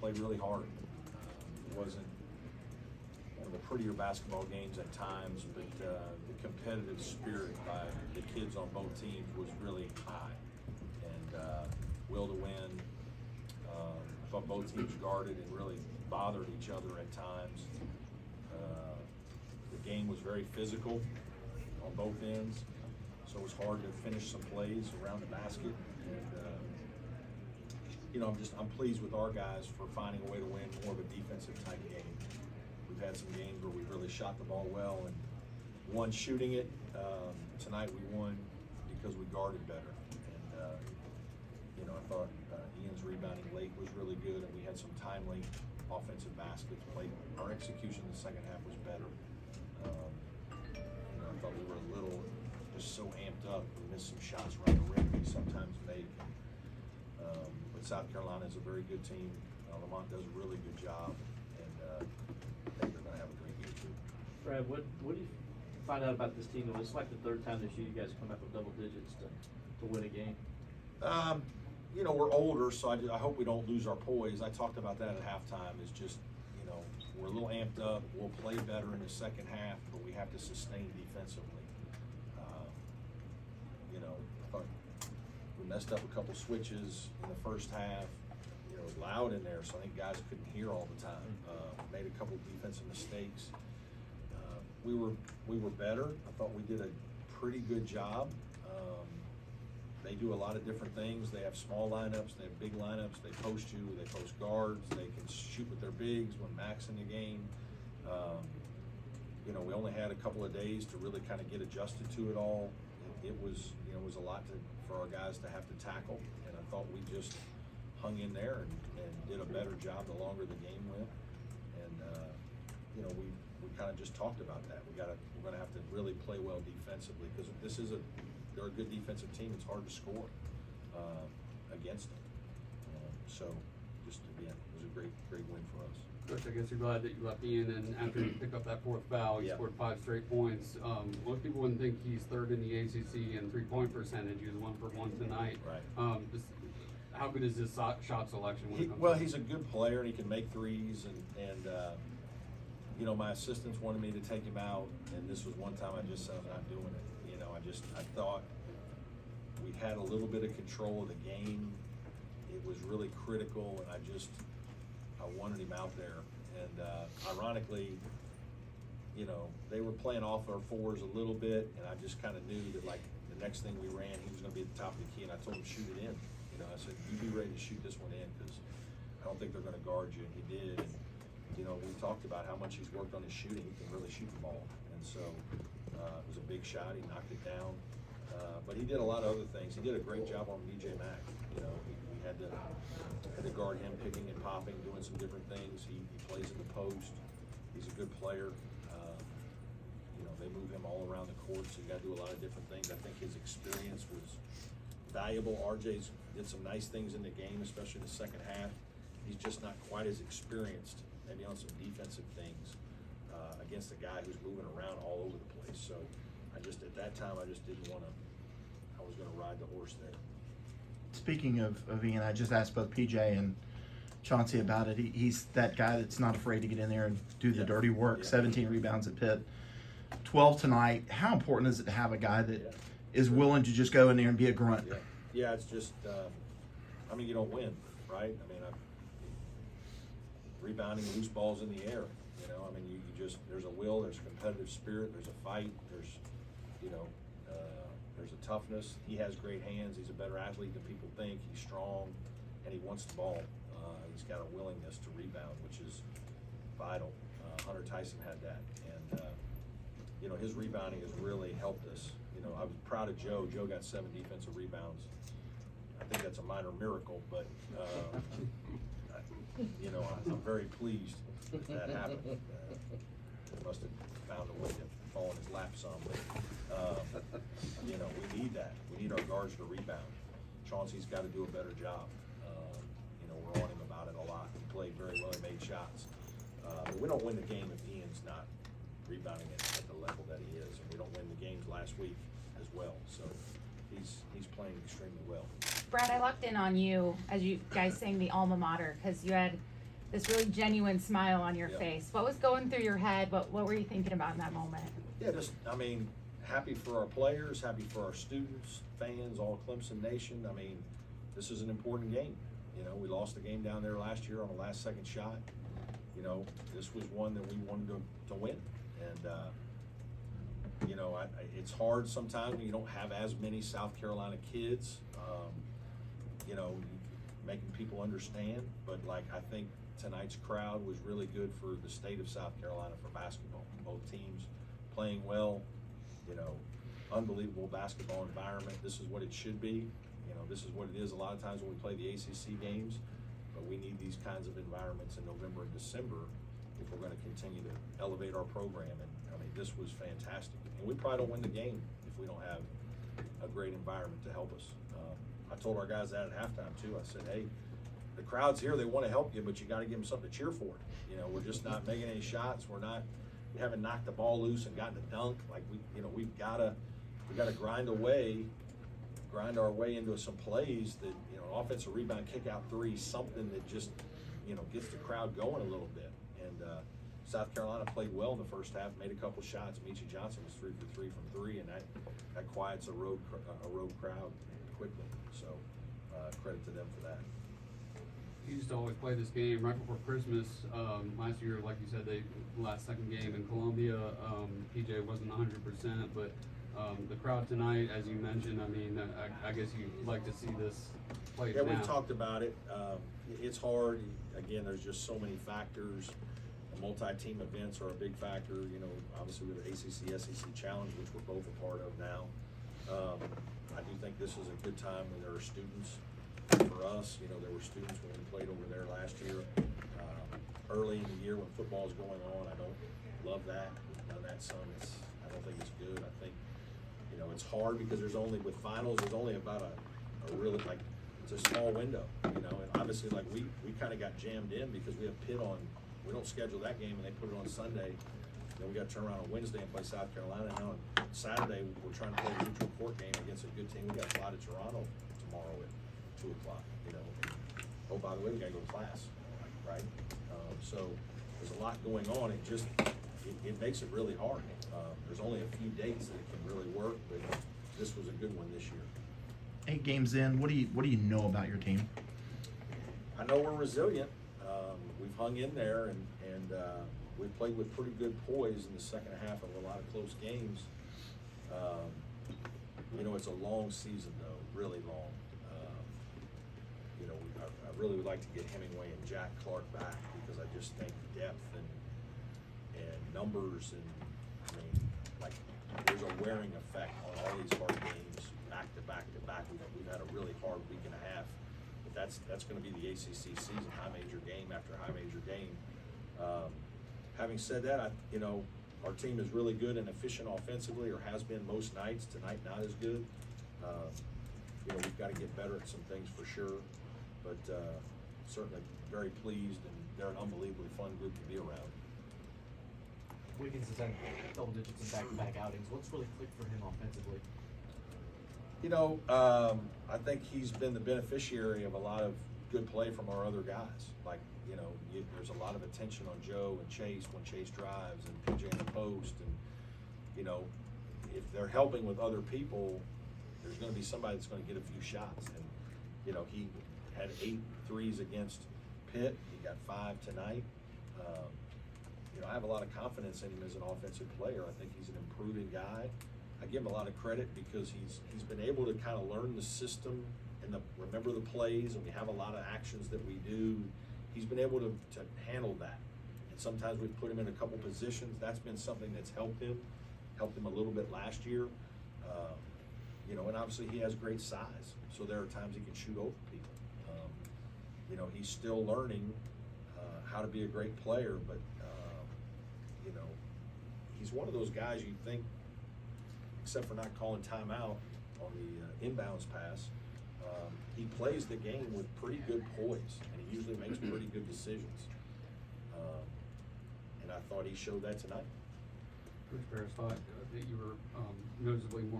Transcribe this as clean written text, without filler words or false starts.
played really hard. It wasn't one of the prettier basketball games at times, but the competitive spirit by the kids on both teams was really high, and will to win. I thought both teams guarded and really bothered each other at times. The game was very physical on both ends, so it was hard to finish some plays around the basket. And you know, I'm pleased with our guys for finding a way to win more of a defensive type game. We've had some games where we really shot the ball well and won shooting it. Tonight we won because we guarded better. And you know, I thought Ian's rebounding late was really good, and we had some timely offensive baskets. Our execution in the second half was better. You know, I thought we were a little just so amped up. We missed some shots around the rim we sometimes make. But South Carolina is a very good team. Lamont does a really good job, and I think they're going to have a great year too. Brad, what do you find out about this team? It's like the third time this year you guys come up with double digits to win a game. You know, we're older, so I hope we don't lose our poise. I talked about that at halftime. It's just, you know, we're a little amped up. We'll play better in the second half, but we have to sustain defensively. You know, I thought we messed up a couple switches in the first half. You know, it was loud in there, so I think guys couldn't hear all the time. Made a couple defensive mistakes. We were better. I thought we did a pretty good job. They do a lot of different things. They have small lineups, they have big lineups, they post you, they post guards, they can shoot with their bigs when Mac's in the game. You know, we only had a couple of days to really kind of get adjusted to it all. It was, you know, it was a lot for our guys to have to tackle, and I thought we just hung in there and did a better job the longer the game went. And you know, we kind of just talked about that. We're going to have to really play well defensively, because they're a good defensive team. It's hard to score against them. So just again, it was a great win for us. Coach, I guess you're glad that you left Ian, and after you pick up that fourth foul, he scored 5 straight points. Most people wouldn't think he's third in the ACC in 3-point percentage. He was 1 for 1 tonight. Right. How good is his shot selection? He's a good player, and he can make threes. And you know, my assistants wanted me to take him out, and this was one time I just said I'm not doing it. You know, I thought we had a little bit of control of the game. It was really critical, and I wanted him out there. And ironically, you know, they were playing off our fours a little bit, and I just kind of knew that, like, the next thing we ran, he was going to be at the top of the key, and I told him shoot it in. You know, I said, you be ready to shoot this one in, because I don't think they're going to guard you, and he did. And, you know, we talked about how much he's worked on his shooting. He can really shoot the ball, and so it was a big shot. He knocked it down, but he did a lot of other things. He did a great job on BJ Mack. You know, we had to guard him, picking and popping, doing some different things. He plays in the post. He's a good player. You know, they move him all around the court, so you got to do a lot of different things. I think his experience was valuable. RJ's did some nice things in the game, especially in the second half. He's just not quite as experienced, maybe on some defensive things, against a guy who's moving around all over the place. So at that time, I just didn't want to, I was going to ride the horse there. Speaking of Ian, I just asked both PJ and Chauncey about it. He's that guy that's not afraid to get in there and do the dirty work. 17 rebounds at Pitt, 12 tonight. How important is it to have a guy that is willing to just go in there and be a grunt? Yeah, it's just, I mean, you don't win, right? I mean, rebounding loose balls in the air, you know, I mean, you just, there's a will, there's a competitive spirit, there's a fight, there's, you know, there's a toughness. He has great hands. He's a better athlete than people think. He's strong, and he wants the ball. He's got a willingness to rebound, which is vital. Hunter Tyson had that, and you know, his rebounding has really helped us. You know, I was proud of Joe. Joe got 7 defensive rebounds. I think that's a minor miracle, but you know, I'm very pleased that happened. He must have found a way to fall in his lap some, but you know, we need that. We need our guards to rebound. Chauncey's got to do a better job. You know, we're on him about it a lot. He played very well. He made shots. But we don't win the game if Ian's not rebounding at the level that he is, and we don't win the games last week as well. So he's playing extremely well. Brad, I locked in on you as you guys sang the alma mater, because you had this really genuine smile on your Yeah. face. What was going through your head? What were you thinking about in that moment? Yeah, just, I mean, happy for our players, happy for our students, fans, all Clemson Nation. I mean, this is an important game. You know, we lost the game down there last year on the last second shot. You know, this was one that we wanted to win. And, you know, it's hard sometimes when you don't have as many South Carolina kids, you know, making people understand. But, like, I think tonight's crowd was really good for the state of South Carolina for basketball. Both teams playing well, you know, unbelievable basketball environment. This is what it should be. You know, this is what it is a lot of times when we play the ACC games. But we need these kinds of environments in November and December if we're going to continue to elevate our program. And I mean, this was fantastic. And we probably don't win the game if we don't have a great environment to help us. I told our guys that at halftime too. I said, hey, the crowd's here. They want to help you, but you got to give them something to cheer for. You know, we're just not making any shots. We haven't knocked the ball loose and gotten a dunk. Like we got to grind our way into some plays that, you know, offensive rebound, kick out three, something that just, you know, gets the crowd going a little bit. And South Carolina played well in the first half, made a couple shots. Michi Johnson was 3 for 3 from three, and that quiets a road crowd quickly. So credit to them for that. You used to always play this game right before Christmas. Last year, like you said, last second game in Columbia, PJ wasn't 100%, but the crowd tonight, as you mentioned, I mean, I guess you'd like to see this played Yeah, now. we've talked about it. It's hard. Again, there's just so many factors. The multi-team events are a big factor. You know, obviously we have the ACC, SEC Challenge, which we're both a part of now. I do think this is a good time when there are students. For us, you know, there were students when we played over there last year. Early in the year when football is going on, I don't love that. We've done that some. I don't think it's good. I think, you know, it's hard because with finals, there's only about a really, like, it's a small window, you know, and obviously, like, we kind of got jammed in because we have Pitt on, we don't schedule that game and they put it on Sunday. Then we got to turn around on Wednesday and play South Carolina. Now on Saturday, we're trying to play a neutral court game against a good team. We got to fly to Toronto tomorrow at 2 o'clock, you know. Oh, by the way, we got to go to class, right? So there's a lot going on. It makes it really hard. There's only a few dates that it can really work, but this was a good one this year. 8 games in, what do you know about your team? I know we're resilient. We've hung in there, and we've played with pretty good poise in the second half of a lot of close games. You know, it's a long season, though, really long. You know, I really would like to get Hemingway and Jack Clark back because I just think depth and numbers and, I mean, like, there's a wearing effect on all these hard games back to back to back. We've had a really hard week and a half, but that's going to be the ACC season, high major game after high major game. Having said that, you know, our team is really good and efficient offensively, or has been most nights. Tonight, not as good. You know, we've got to get better at some things for sure, but certainly very pleased, and they're an unbelievably fun group to be around. Wiggins has had double digits in back-to-back outings. What's really clicked for him offensively? You know, I think he's been the beneficiary of a lot of good play from our other guys. Like, you know, there's a lot of attention on Joe and Chase when Chase drives, and PJ in the post, and, you know, if they're helping with other people, there's going to be somebody that's going to get a few shots. And, you know, he had 8 threes against Pitt. He got 5 tonight. You know, I have a lot of confidence in him as an offensive player. I think he's an improving guy. I give him a lot of credit because he's been able to kind of learn the system and remember the plays, and we have a lot of actions that we do. He's been able to handle that. And sometimes we've put him in a couple positions. That's been something that's helped him a little bit last year. You know, and obviously he has great size, so there are times he can shoot over people. You know, he's still learning how to be a great player, but you know, he's one of those guys you think, except for not calling timeout on the inbounds pass, he plays the game with pretty good poise, and he usually makes pretty good decisions. And I thought he showed that tonight. Coach Ferris thought that you were noticeably more